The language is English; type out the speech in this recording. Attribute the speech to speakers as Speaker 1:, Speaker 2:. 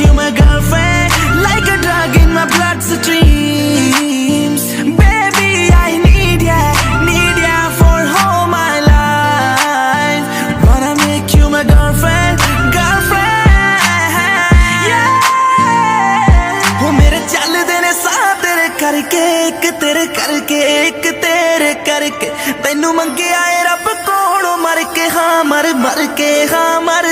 Speaker 1: you my girlfriend, like a drug in my bloodstreams. Baby, I need ya for all my life. Wanna make you my girlfriend, yeah. वो मेरे चलदे ने साह तेरे करके, एक तेरे करके, एक तेरे करके। तैनू मंगिया ए रब कोलों मर के, हाँ मर के, हाँ मर